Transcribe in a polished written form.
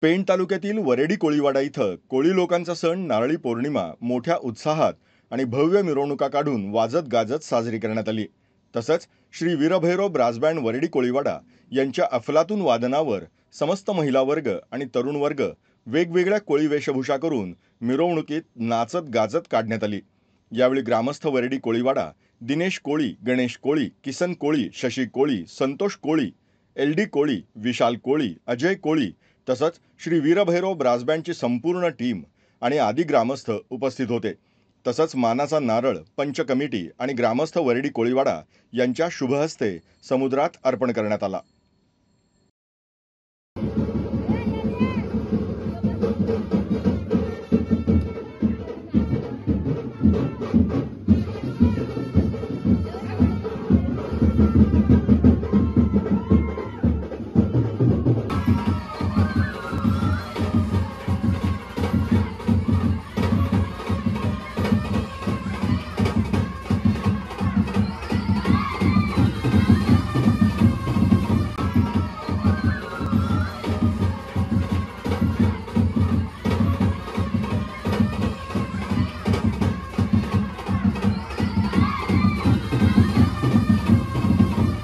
पेण तालुक्यातील वरेडी कोळीवाडा इथं कोळी लोकांचा सण नारळी पौर्णिमा मोठ्या उत्साहात आणि भव्य मिरवणुका काढून वाजत गाजत साजरी करण्यात आली. तसंच श्री वीरभैरव ब्रास बँड वरेडी कोळीवाडा यांच्या अफलातून वादनावर समस्त महिला वर्ग आणि तरुण वर्ग वेगवेगळ्या कोळी वेशभूषा करून मिरवणुकीत नाचत गाजत काढण्यात आली. यावेळी ग्रामस्थ वरेडी कोळीवाडा, दिनेश कोळी, गणेश कोळी, किसन कोळी, शशी कोळी, संतोष कोळी, एल डी कोळी, विशाल कोळी, अजय कोळी तसंच श्री वीरभैरव ब्रास बँडची संपूर्ण टीम आणि आदी ग्रामस्थ उपस्थित होते. तसंच मानाचा नारळ पंच कमिटी आणि ग्रामस्थ वरेडी कोळीवाडा यांच्या शुभहस्ते समुद्रात अर्पण करण्यात आला.